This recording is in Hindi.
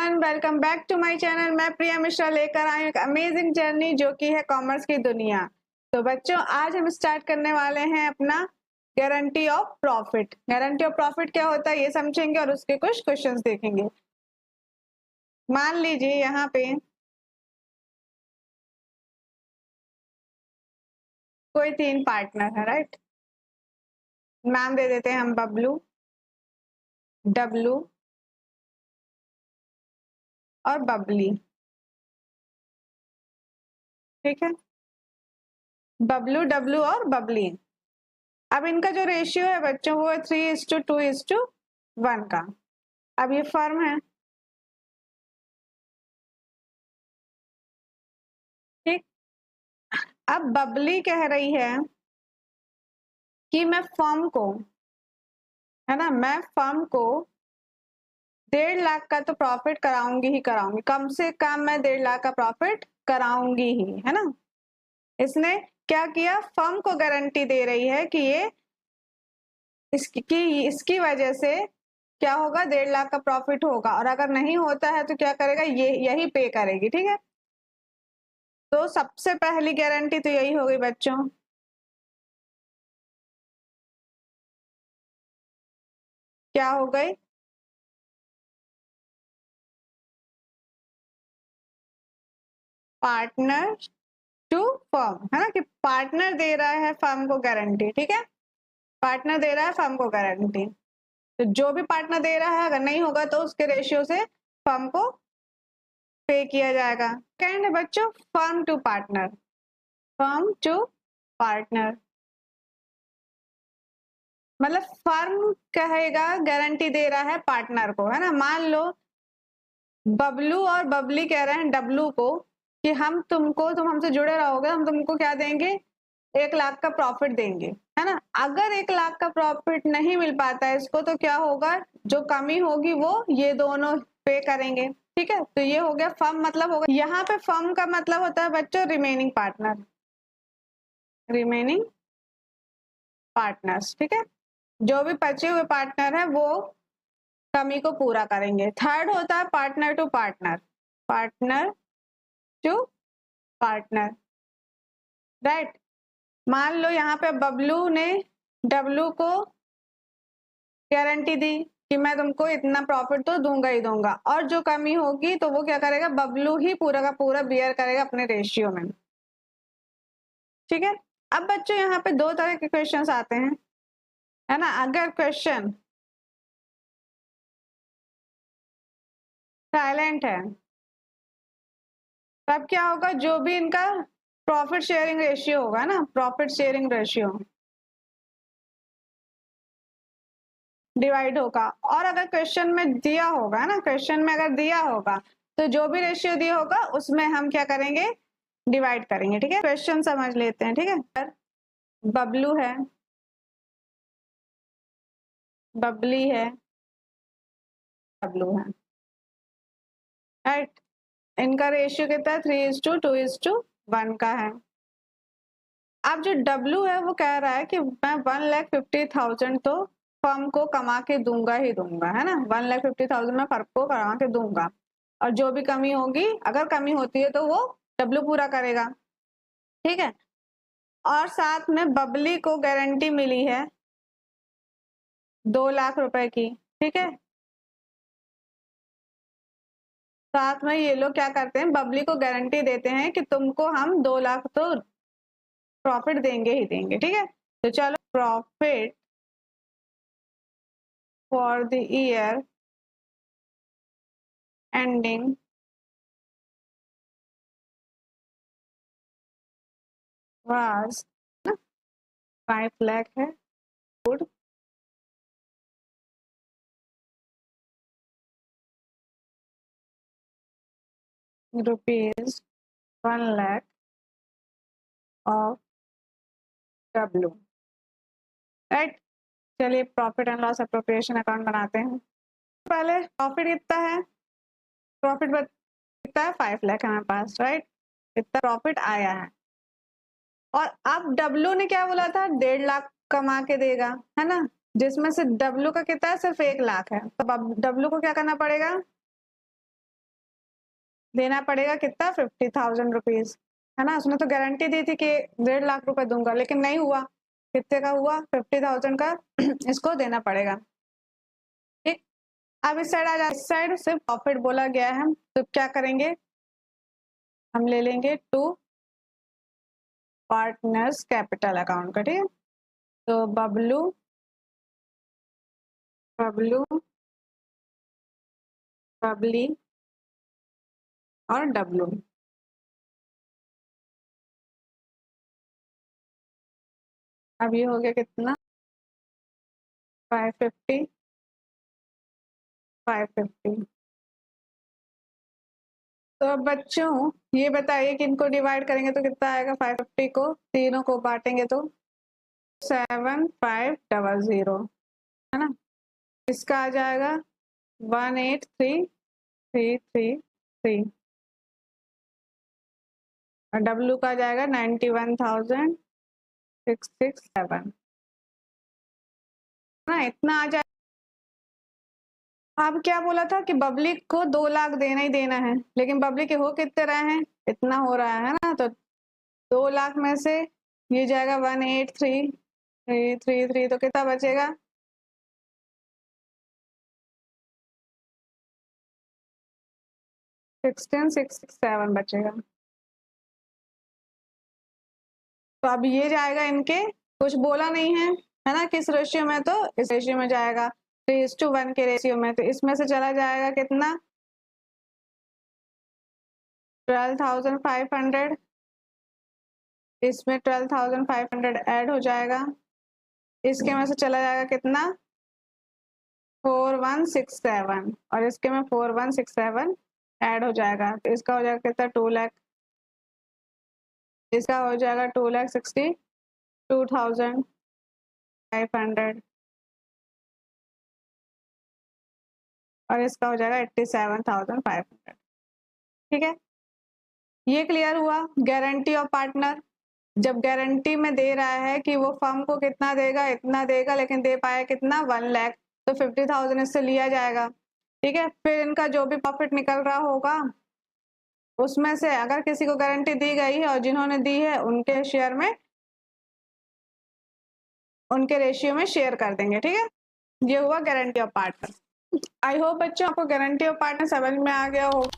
Everyone, welcome back to my channel. मैं प्रिया मिश्रा लेकर आई हूं एक अमेजिंग जर्नी जो कि है कॉमर्स की दुनिया। तो बच्चों, आज हम स्टार्ट करने वाले हैं अपना guarantee of profit. Guarantee of profit क्या होता है ये समझेंगे और उसके कुछ क्वेश्चंस देखेंगे। मान लीजिए यहाँ पे कोई 3 पार्टनर है, राइट। नाम दे देते हैं हम बबलू, डब्लू और बबली। ठीक है, बबलू, डब्लू और बबली। अब इनका जो रेशियो है बच्चों वो है 3:2:1 का। अब ये फर्म है, ठीक। अब बबली कह रही है कि मैं फर्म को, है ना, मैं फर्म को 1.5 लाख का तो प्रॉफिट कराऊंगी ही कराऊंगी, कम से कम मैं 1.5 लाख का प्रॉफिट कराऊंगी ही, है ना। इसने क्या किया, फर्म को गारंटी दे रही है कि ये इसकी वजह से क्या होगा, 1.5 लाख का प्रॉफिट होगा, और अगर नहीं होता है तो क्या करेगा, ये यही पे करेगी। ठीक है, तो सबसे पहली गारंटी तो यही होगी बच्चों। क्या हो गई, पार्टनर टू फर्म, है ना, कि पार्टनर दे रहा है फर्म को गारंटी। ठीक है, पार्टनर दे रहा है फर्म को गारंटी, तो जो भी पार्टनर दे रहा है अगर नहीं होगा तो उसके रेशियो से फर्म को पे किया जाएगा। सेकंड है बच्चों firm to partner. Firm to partner मतलब फर्म कहेगा गारंटी दे रहा है पार्टनर को, है ना। मान लो बबलू और बबली कह रहे हैं डब्लू को कि तुम हमसे जुड़े रहोगे, हम तुमको क्या देंगे, 1 लाख का प्रॉफिट देंगे, है ना। अगर 1 लाख का प्रॉफिट नहीं मिल पाता है इसको तो क्या होगा, जो कमी होगी वो ये दोनों पे करेंगे। ठीक है, तो ये हो गया फर्म, मतलब होगा यहाँ पे फर्म का मतलब होता है बच्चों रिमेनिंग पार्टनर, रिमेनिंग पार्टनर्स। ठीक है, जो भी बचे हुए पार्टनर है वो कमी को पूरा करेंगे। थर्ड होता है partner to partner, partner to partner, right. मान लो यहाँ पे बबलू ने डब्लू को गारंटी दी कि मैं तुमको इतना प्रॉफिट तो दूंगा ही दूंगा, और जो कमी होगी तो वो क्या करेगा, बबलू ही पूरा का पूरा बियर करेगा अपने रेशियो में। ठीक है, अब बच्चों यहाँ पे 2 तरह के क्वेश्चंस आते हैं, है ना। अगर क्वेश्चन साइलेंट है तब क्या होगा, जो भी इनका प्रॉफिट शेयरिंग रेशियो होगा ना, प्रॉफिट शेयरिंग रेशियो डिवाइड होगा। और अगर क्वेश्चन में दिया होगा, है ना, क्वेश्चन में अगर दिया होगा तो जो भी रेशियो दिया होगा उसमें हम क्या करेंगे, डिवाइड करेंगे। ठीक है, क्वेश्चन समझ लेते हैं। ठीक है, बबलू है, बबली है, डब्लू है, राइट। इनका रेशियो कितना है, 3:2:1 का है। अब जो डब्लू है वो कह रहा है कि मैं 1,50,000 तो फर्म को कमा के दूंगा ही दूंगा, है ना। 1,50,000 मैं फर्म को कमा के दूंगा, और जो भी कमी होगी, अगर कमी होती है तो वो डब्लू पूरा करेगा। ठीक है, और साथ में बबली को गारंटी मिली है 2 लाख रुपए की। ठीक है, साथ में ये लोग क्या करते हैं, बबली को गारंटी देते हैं कि तुमको हम 2 लाख तो प्रॉफिट देंगे ही देंगे। ठीक है, तो चलो profit for the year ending was 5 lakh है, good. Rupees 1 lakh of W, right. चलिए profit and loss appropriation account बनाते हैं। पहले प्रॉफिट कितना है, प्रॉफिट कितना है, 5 लाख हमारे पास, राइट। इतना प्रॉफिट आया है, और अब डब्लू ने क्या बोला था, 1.5 लाख कमा के देगा, है ना, जिसमें से डब्लू का कितना है, सिर्फ 1 लाख है। तो अब डब्लू को क्या करना पड़ेगा, देना पड़ेगा कितना, 50,000 रुपीज, है ना। उसने तो गारंटी दी थी कि 1.5 लाख रुपए दूंगा, लेकिन नहीं हुआ। कितने का हुआ, 50,000 का इसको देना पड़ेगा। ठीक, अब इस साइड आ जा, इस साइड सिर्फ प्रॉफिट बोला गया है, तो क्या करेंगे, हम ले लेंगे टू पार्टनर्स कैपिटल अकाउंट का। ठीक है, तो बबलू बबलू बबली और डब्लू। अब ये हो गया कितना, 550 550। तो अब बच्चों ये बताइए कि इनको डिवाइड करेंगे तो कितना आएगा, 550 को तीनों को बांटेंगे तो 7500, है ना। इसका आ जाएगा 183,333 और डब्लू का आ जाएगा 91,667, ना इतना आ जाए। अब क्या बोला था कि बबली को 2 लाख देना ही देना है, लेकिन बबली के हो कितने रहे हैं, इतना हो रहा है ना, तो 2 लाख में से ये जाएगा 183,333, तो कितना बचेगा, 16,667 बचेगा। तो अब ये जाएगा इनके, कुछ बोला नहीं है ना, किस रेशियो में, तो इस रेशियो में जाएगा 3:1 के रेशियो में। तो इसमें से चला जाएगा कितना, 12,500, इसमें 12,500 ऐड हो जाएगा, इसके में से चला जाएगा कितना, 4167, और इसके में 4167 ऐड हो जाएगा, तो इसका हो जाएगा कितना, 2 लाख, इसका हो जाएगा 2,62,500, और इसका हो जाएगा 87,500। ठीक है, ये क्लियर हुआ। गारंटी ऑफ पार्टनर, जब गारंटी में दे रहा है कि वो फर्म को कितना देगा, इतना देगा, लेकिन दे पाया कितना, 1 लाख, तो 50,000 इससे लिया जाएगा। ठीक है, फिर इनका जो भी प्रॉफिट निकल रहा होगा उसमें से अगर किसी को गारंटी दी गई है और जिन्होंने दी है उनके शेयर में, उनके रेशियो में शेयर कर देंगे। ठीक है, ये हुआ guarantee of partner. I hope बच्चों आपको गारंटी ऑफ पार्टनर समझ में आ गया हो।